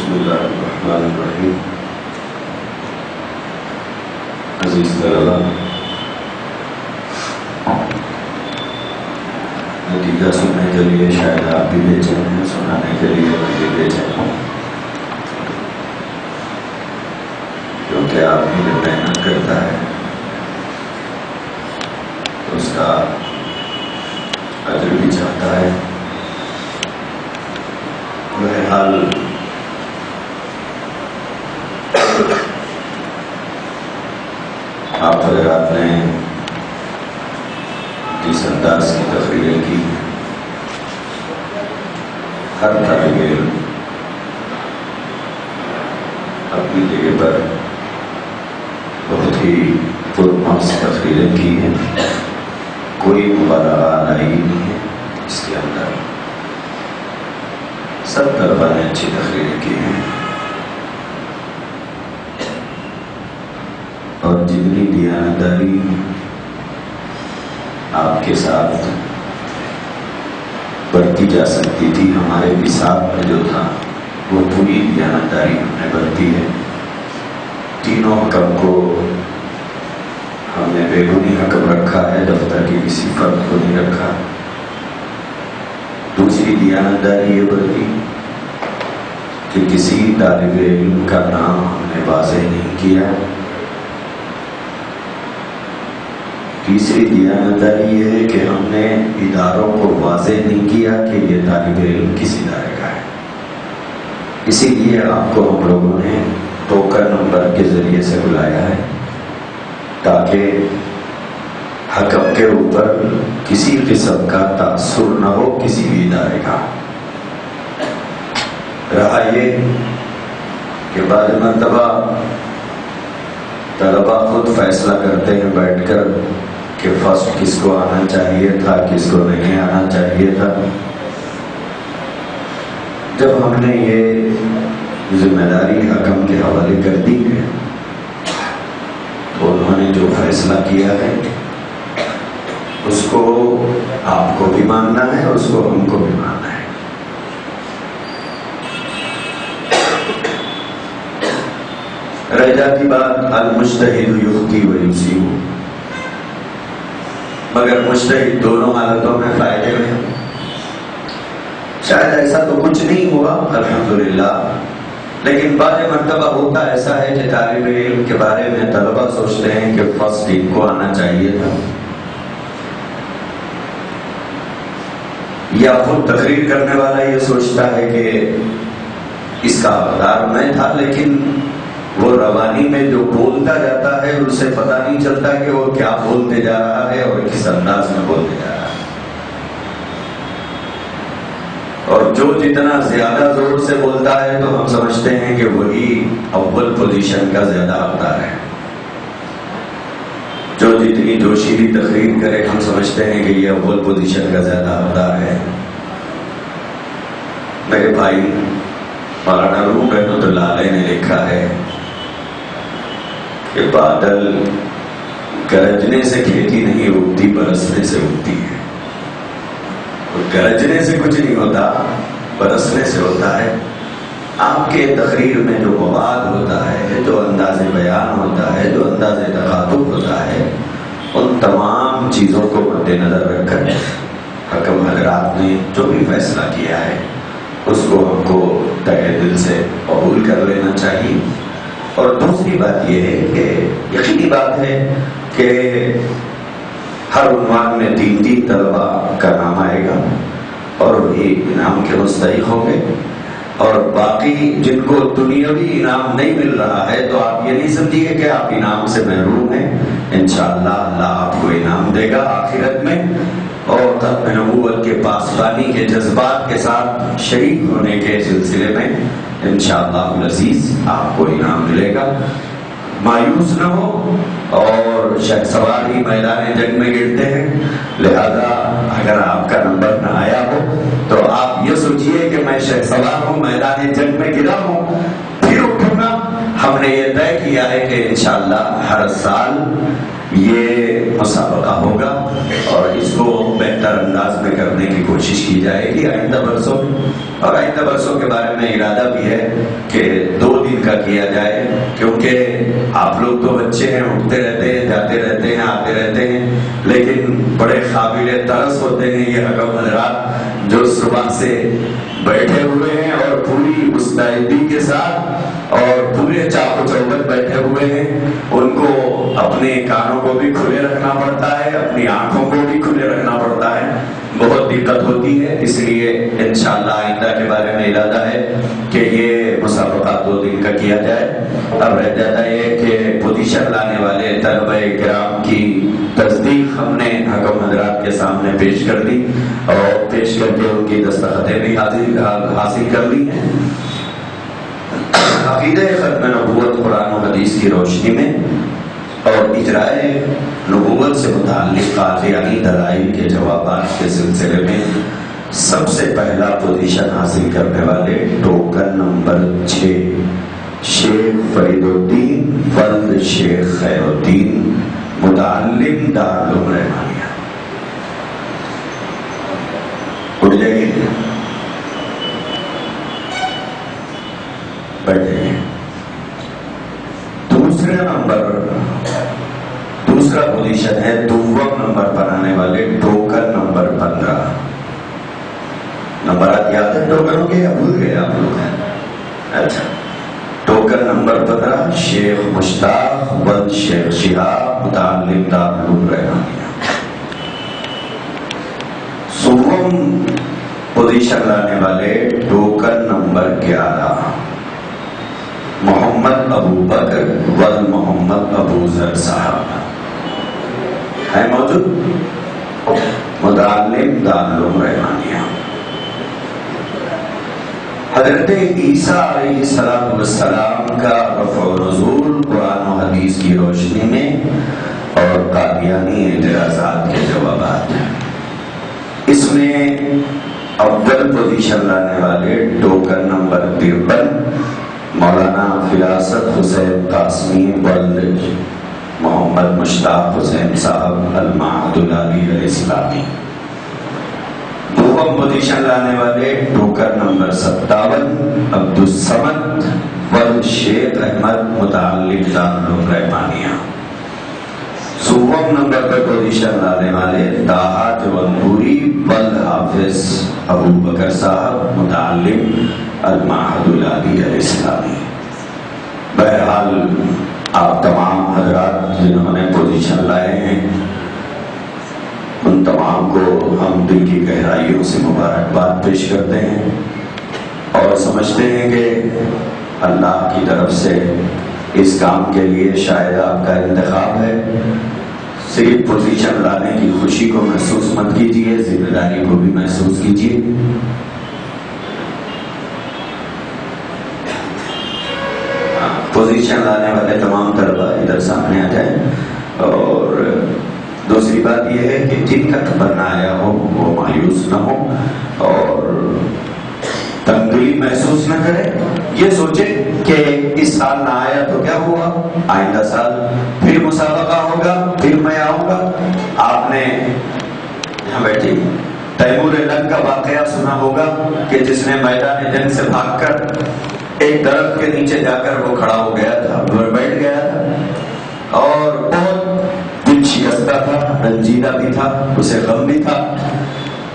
بسم اللہ الرحمن الرحیم۔ عزیز طلباء، نتیجہ سننے کے لیے شاید آپ بھی بے چین ہیں، سنانے کے لیے میں بھی بے چین ہوں، کیونکہ آدمی جو محنت کرتا ہے اس کا اجر بھی چاہتا ہے۔ بہرحال آپ حضرات نے جس انداز کی تقریریں کی، ہر طالب علم اپنی جگہ پر بہت ہی پرمغز تقریریں کی ہیں، کوئی مبالغہ لائی نہیں ہے اس کے اندر، سب طلباء نے اچھی تقریریں کی ہیں، اور جتنی دیانتداری آپ کے ساتھ برتی جا سکتی تھی، ہمارے نصاب میں جو تھا وہ پوری دیانتداری ہم نے برتی ہے۔ تینوں حکم کو ہم نے بیرونی حکم رکھا ہے، دفتر کی کسی فرد کو نہیں رکھا۔ دوسری دیانتداری یہ برتی کہ کسی طالب علم کا نام ہم نے واضح نہیں کیا۔ تیسری دیانتداری یہ ہے کہ ہم نے اداروں کو واضح نہیں کیا کہ یہ طالب علم کس ادارے کا ہے، اسی لیے آپ کو ہم لوگوں نے ٹوکن نمبر کے ذریعے سے بلایا ہے، تاکہ حکم کے اوپر کسی قسم کا تاثر نہ ہو کسی بھی ادارے کا۔ رہا یہ کہ بعض مرتبہ طلباء خود فیصلہ کرتے ہیں بیٹھ کر کہ فرسٹ کس کو آنا چاہیے تھا، کس کو نہیں آنا چاہیے تھا۔ جب ہم نے یہ ذمہ داری حکم کے حوالے کر دی ہے تو انہوں نے جو فیصلہ کیا ہے اس کو آپ کو بھی ماننا ہے، اس کو ہم کو بھی ماننا ہے۔ رہ جاتی بات المجتہد یخطی و یصیب، مگر مجتہد دونوں حالتوں میں فائدے میں۔ شاید ایسا تو کچھ نہیں ہوا الحمدللہ، لیکن بعض مرتبہ ہوتا ایسا ہے کہ طالب علم کے بارے میں طلباء سوچتے ہیں کہ فرسٹ ان کو آنا چاہیے تھا، یا خود تقریر کرنے والا یہ سوچتا ہے کہ اس کا حقدار میں تھا، لیکن وہ روانی میں جو بولتا جاتا ہے اسے پتہ نہیں چلتا کہ وہ کیا بولتے جا رہا ہے اور کس انداز میں بولتے جا رہا ہے، اور جو جتنا زیادہ زور سے بولتا ہے تو ہم سمجھتے ہیں کہ وہی اول پوزیشن کا زیادہ حقدار ہے۔ جو جتنی جوشیلی تقریر کرے ہم سمجھتے ہیں کہ یہ اول پوزیشن کا زیادہ حقدار ہے۔ میرے بھائی مولانا روم رحمۃ اللہ علیہ نے لکھا ہے کہ بادل گرجنے سے کھیتی نہیں اگتی، برسنے سے اگتی ہے۔ گرجنے سے کچھ نہیں ہوتا، برسنے سے ہوتا ہے۔ آپ کے تقریر میں جو مواد ہوتا ہے، جو انداز بیان ہوتا ہے، جو انداز تخاطب ہوتا ہے، ان تمام چیزوں کو مد نظر رکھ کر حکم حضرات نے جو بھی فیصلہ کیا ہے اس کو ہم کو تہہ دل سے قبول کر لینا چاہیے۔ اور دوسری بات یہ ہے کہ یقینی بات ہے کہ ہر عنوان میں 3 طلباء کا نام آئے گا اور وہی انعام کے مستحق ہوں گے، اور باقی جن کو دنیاوی انعام نہیں مل رہا ہے تو آپ یہ نہیں سمجھیے کہ آپ انعام سے محروم ہیں۔ انشاءاللہ اللہ آپ کو انعام دے گا آخرت میں، اور ختم نبوت کے پاسبانی کے جذبات کے ساتھ شریک ہونے کے سلسلے میں انشاءاللہ العزیز آپ کو انعام ملے گا۔ مایوس نہ ہو، اور شیخ سوار ہی میدان جنگ میں گرتے ہیں، لہذا اگر آپ کا نمبر نہ آیا ہو تو آپ یہ سوچئے کہ میں شیخ سوار ہوں، میدان جنگ میں گرا ہوں، پھر اٹھوں گا۔ ہم نے یہ طے کیا ہے کہ انشاءاللہ ہر سال یہ مسابقہ ہوگا اور اس کو بہتر انداز میں کرنے کی کوشش کی جائے گی آئندہ برسوں میں. اور آئندہ برسوں کے بارے میں ارادہ بھی ہے کہ 2 دن کا کیا جائے، کیونکہ آپ لوگ تو بچے ہیں، اٹھتے رہتے ہیں، جاتے رہتے ہیں، آتے رہتے ہیں، لیکن بڑے قابل ترس ہوتے ہیں یہ حکم حضرات جو صبح سے بیٹھے ہوئے ہیں اور پوری مستعدی کے ساتھ اور پورے چاق و چوبند بیٹھے ہوئے ہیں. ان کو اپنے کانوں کو بھی کھلے رکھنا پڑتا ہے، اپنی آنکھوں کو بھی کھلے رکھنا پڑتا ہے، بہت دقت ہوتی ہے. اس لیے انشاءاللہ آئندہ کے بارے میں ارادہ ہے کہ یہ مسابقہ 2 دن کا کیا جائے. اب رہ جاتا ہے کہ پوزیشن لانے والے طلبہ کرام کی تصدیق ہم نے حکم حضرات کے سامنے پیش کر دی اور پیش کر کے ان کی دستخطیں بھی حاصل کر لی ہیں. عقیدہ ختم نبوت قرآن و حدیث کی روشنی میں اور اجرائے نبوت سے متعلق قاطعانہ دلائل کے جوابات کے سلسلے میں سب سے پہلا پوزیشن حاصل کرنے والے ٹوکن نمبر 6 شیخ فرید الدین ولد شیخ خیر الدین متعلم دارالعلوم رحمانیہ. اٹھ جائیے، بیٹھ جائیے. دوسرا پوزیشن ہے دوم نمبر پر آنے والے ٹوکن نمبر 15. نمبرات یاد ہے ٹوکنوں کے یا بھول گئے آپ لوگ ہیں؟ اچھا، ٹوکن نمبر 15 شیخ مشتاق ولد شیخ شہاب متعلم دارالعلوم رحمانیہ. سوم پوزیشن لانے والے ٹوکن نمبر 11 محمد ابو بکر ولد محمد ابو ذر صاحب ہے موجود، متعلم دارالعلوم رحمانیہ. حضرت عیسیٰ علیہ السلام کا رفع و نزول قرآن و حدیث کی روشنی میں اور قادیانی اعتراضات کے جوابات ہیں. اس میں اول پوزیشن لانے والے ٹوکن نمبر 53 مولانا فراست حسین قاسمی ولد محمد مشتاق حسین صاحب المعہد العالی الاسلامی. دوم پوزیشن لانے والے ٹوکن نمبر 57 عبدالصمد ولد شیخ احمد متعلم دارالعلوم رحمانیہ. سوم نمبر پر پوزیشن لانے والے طاہا دیوبندپوری ولد حافظ ابو بکر صاحب متعلم المعہد العالی الاسلامی. بہرحال آپ تمام حضرات جنہوں نے پوزیشن لائے ہیں ان تمام کو ہم دل کی گہرائیوں سے مبارکباد پیش کرتے ہیں اور سمجھتے ہیں کہ اللہ کی طرف سے اس کام کے لیے شاید آپ کا انتخاب ہے. صرف پوزیشن لانے کی خوشی کو محسوس مت کیجیے، ذمہ داری کو بھی محسوس کیجیے. پوزیشن لانے والے تمام طلبہ ادھر سامنے آ جائیں. اور دوسری بات یہ ہے کہ جن کا تمنا آیا ہو وہ مایوس نہ ہو اور تنگی محسوس نہ کرے. یہ سوچے کہ اس سال نہ آیا تو کیا ہوا، آئندہ سال پھر مسابقہ ہوگا، پھر میں آؤں گا. آپ نے یہاں بیٹھے تیمور لنگ کا واقعہ سنا ہوگا کہ جس نے میدان جنگ سے بھاگ کر ایک درخت کے نیچے جا کر وہ کھڑا ہو گیا تھا، بیٹھ گیا تھا اور بہت دل شکستہ تھا، رنجیدہ بھی تھا، اسے غم بھی تھا.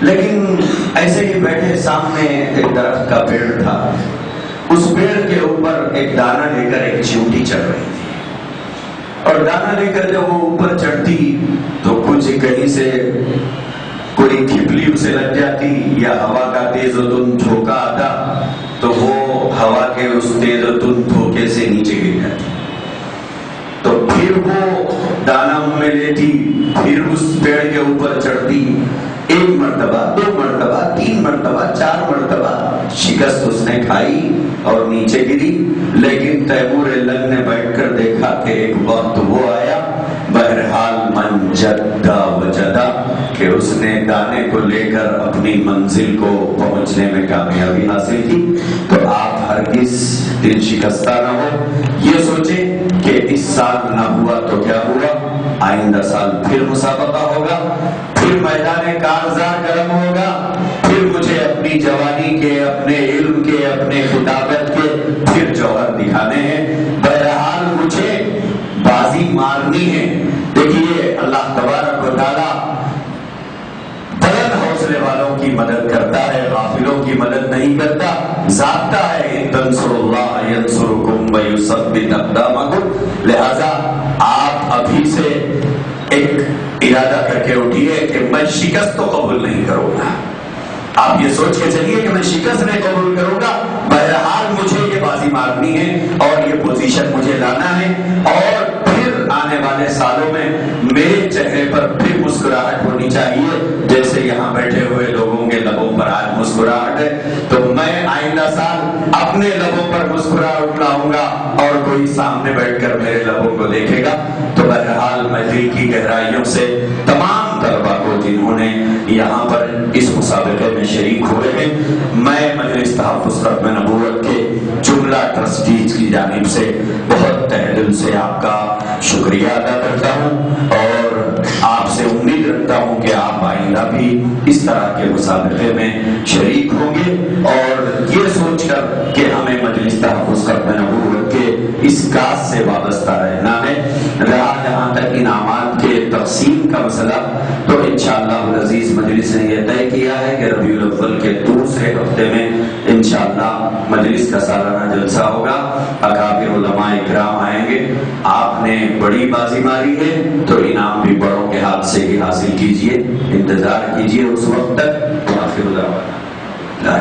لیکن ایسے ہی بیٹھے سامنے ایک درخت کا پیڑ تھا، اس پیڑ کے اوپر ایک دانہ لے کر ایک چیونٹی چڑھ رہی تھی اور دانہ لے کر جب وہ اوپر چڑھتی تو کچھ کہیں سے کوئی کھپلی اسے لگ جاتی یا ہوا کا تیز و تند جھونکا آتا تو وہ ہوا کے اس تیز و تند دھوکے سے نیچے گر جاتی. تو پھر وہ دانہ منہ میں لیتی، پھر اس پیڑ کے اوپر چڑھتی. 1 مرتبہ، 2 مرتبہ، 3 مرتبہ، 4 مرتبہ شکست اس نے کھائی اور نیچے گری. لیکن تیمور لنگ نے بیٹھ کر دیکھا کہ ایک وقت وہ آیا بہرحال من جدہ وجدہ کہ اس نے دانے کو لے کر اپنی منزل کو پہنچنے میں کامیابی حاصل کی. تو آپ ہرگز دل شکستہ نہ ہو، یہ سوچیں کہ اس سال نہ ہوا تو کیا ہوا، آئندہ سال پھر مسابقہ ہوگا، پھر میدان کارزار گرم ہوگا، پھر مجھے اپنی جوانی کے، اپنے علم کے، اپنے خطابت کے پھر جوہر دکھانے ہیں۔ بہرحال مجھے بازی مارنی ہے۔ دیکھیے اللہ تبارک و تعالی بلند حوصلے والوں کی مدد کرتا ہے، غافلوں کی مدد نہیں کرتا۔ ضابطہ ہے ان تنصروا اللہ ینصرکم ویثبت اقدامکم۔ لہذا آپ ابھی سے ایک ارادہ کر کے اٹھیے کہ میں شکست تو قبول نہیں کروں گا۔ آپ یہ سوچ کے چلیے کہ میں شکست نہیں قبول کروں گا، بہرحال مجھے یہ بازی مارنی ہے اور یہ پوزیشن مجھے لانا ہے، اور پھر آنے والے سالوں میں میرے چہرے پر پھر مسکراہٹ ہونی چاہیے، جیسے یہاں بیٹھے ہوئے لوگوں کے لبوں پر آج مسکراہٹ ہے، تو میں آئندہ سال اپنے لبوں پر مسکراہٹ لاؤں گا اور کوئی سامنے بیٹھ کر میرے لبوں کو دیکھے گا۔ تو بہرحال میں دل کی گہرائیوں سے تمام طلباء کو جنہوں نے یہاں پر اس مسابقے میں شریک ہوئے ہیں، میں مجلس تحفظ ختم نبوت کے جملہ ٹرسٹیز کی جانب سے بہت تہ دل سے آپ کا شکریہ ادا کرتا ہوں، اور آپ سے امید رکھتا ہوں کہ آپ آئندہ بھی اس طرح کے مسابقے میں شریک ہوں گے، اور یہ سوچ کر کہ ہمیں مجلس تحفظ ختم نبوت کے اس کاز سے وابستہ رہنا ہے۔ جہاں تک انعامات کے تقسیم کا مسئلہ، تو انشاءاللہ العزیز مجلس نے یہ طے کیا ہے کہ ربیع الاول کے دوسرے ہفتے میں انشاءاللہ مجلس کا سالانہ جلسہ ہوگا، اکابر علماء اکرام آئیں گے۔ آپ نے بڑی بازی ماری ہے تو انعام بھی بڑوں کے ہاتھ سے ہی حاصل کیجئے، انتظار کیجئے اس وقت تک۔ آخر دعوانا